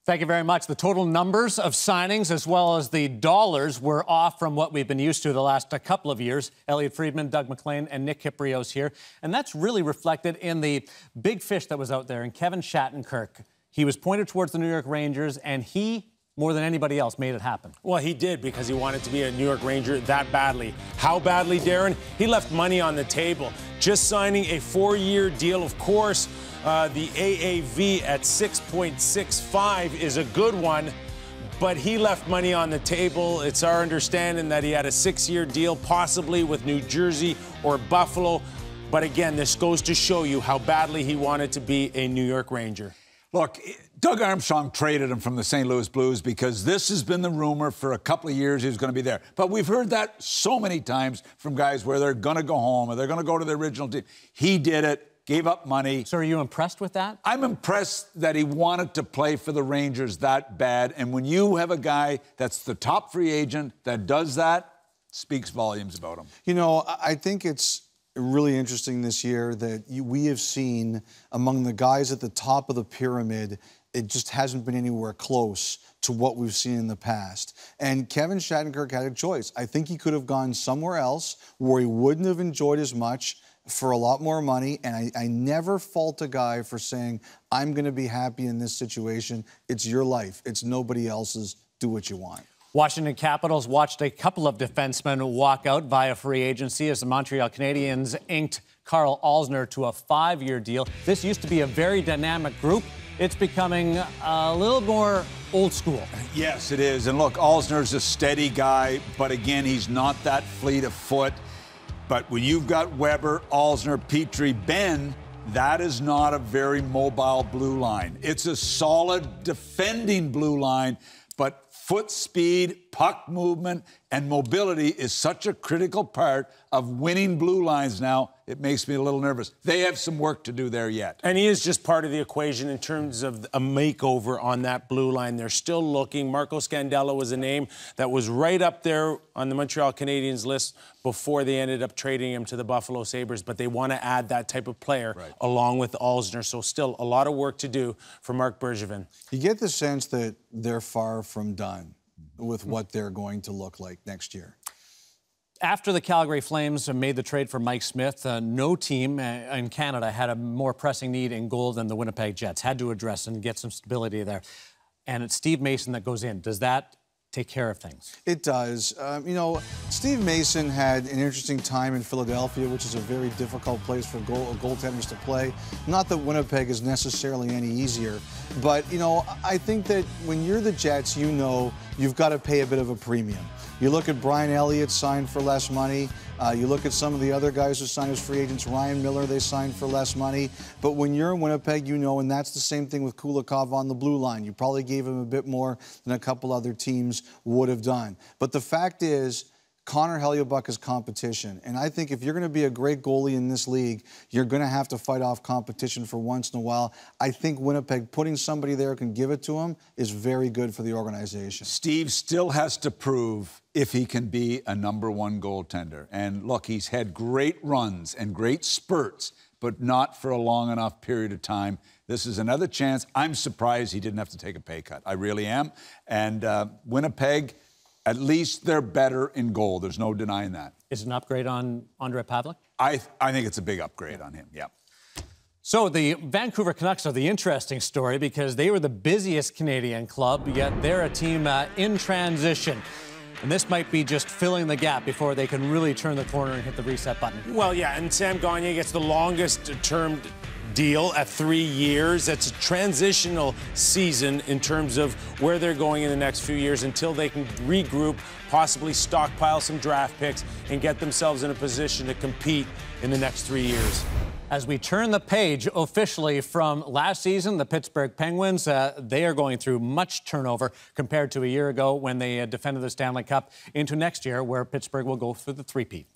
Thank you very much. The total numbers of signings as well as the dollars were off from what we've been used to the last couple of years. Elliotte Friedman, Doug MacLean, and Nick Kypreos here. And that's really reflected in the big fish that was out there in Kevin Shattenkirk. He was pointed towards the New York Rangers, and he, more than anybody else, made it happen. Well, he did, because he wanted to be a New York Ranger that badly. How badly, Darren? He left money on the table. Just signing a 4-year deal, of course. The AAV at 6.65 is a good one, but he left money on the table. It's our understanding that he had a 6-year deal, possibly with New Jersey or Buffalo. But again, this goes to show you how badly he wanted to be a New York Ranger. Look, Doug Armstrong traded him from the St. Louis Blues because this has been the rumor for a couple of years he was going to be there. But we've heard that so many times from guys where they're going to go home or they're going to go to the original team. He did it. Gave up money. So are you impressed with that? I'm impressed that he wanted to play for the Rangers that bad. And when you have a guy that's the top free agent that does that, speaks volumes about him. You know, I think it's really interesting this year that we have seen among the guys at the top of the pyramid, it just hasn't been anywhere close to what we've seen in the past. And Kevin Shattenkirk had a choice. I think he could have gone somewhere else where he wouldn't have enjoyed as much, for a lot more money, and I never fault a guy for saying, I'm going to be happy in this situation. It's your life. It's nobody else's. Do what you want. Washington Capitals watched a couple of defensemen walk out via free agency as the Montreal Canadiens inked Karl Alzner to a 5-year deal. This used to be a very dynamic group. It's becoming a little more old school. Yes, it is. And look, Alzner's a steady guy, but again, he's not that fleet of foot. But when you've got Weber, Alzner, Petrie, Benn, that is not a very mobile blue line. It's a solid defending blue line, but foot speed, puck movement, and mobility is such a critical part of winning blue lines now, it makes me a little nervous. They have some work to do there yet. And he is just part of the equation in terms of a makeover on that blue line. They're still looking. Marco Scandella was a name that was right up there on the Montreal Canadiens list before they ended up trading him to the Buffalo Sabres, but they want to add that type of player along with Alzner. So still a lot of work to do for Marc Bergevin. You get the sense that they're far from done with what they're going to look like next year. After the Calgary Flames made the trade for Mike Smith, no team in Canada had a more pressing need in goal than the Winnipeg Jets. Had to address and get some stability there. And it's Steve Mason that goes in. Does that take care of things? It does. You know, Steve Mason had an interesting time in Philadelphia, which is a very difficult place for goaltenders to play. Not that Winnipeg is necessarily any easier, but, you know, I think that when you're the Jets, you know you've got to pay a bit of a premium. You look at Brian Elliott, signed for less money. You look at some of the other guys who signed as free agents. Ryan Miller, they signed for less money. But when you're in Winnipeg, you know, and that's the same thing with Kulikov on the blue line. You probably gave him a bit more than a couple other teams would have done. But the fact is, Connor Hellebuyck is competition. And I think if you're going to be a great goalie in this league, you're going to have to fight off competition for once in a while. I think Winnipeg, putting somebody there who can give it to him, is very good for the organization. Steve still has to prove if he can be a #1 goaltender. And look, he's had great runs and great spurts, but not for a long enough period of time. This is another chance. I'm surprised he didn't have to take a pay cut. I really am. And Winnipeg, at least they're better in goal. There's no denying that. Is it an upgrade on Ondrej Pavelec? I think it's a big upgrade on him, yeah. So the Vancouver Canucks are the interesting story because they were the busiest Canadian club, yet they're a team in transition. And this might be just filling the gap before they can really turn the corner and hit the reset button. Well, yeah, and Sam Gagner gets the longest term deal at 3 years. It's a transitional season in terms of where they're going in the next few years until they can regroup, possibly stockpile some draft picks, and get themselves in a position to compete in the next 3 years. As we turn the page officially from last season, the Pittsburgh Penguins, they are going through much turnover compared to a year ago when they defended the Stanley Cup, into next year where Pittsburgh will go for the three-peat.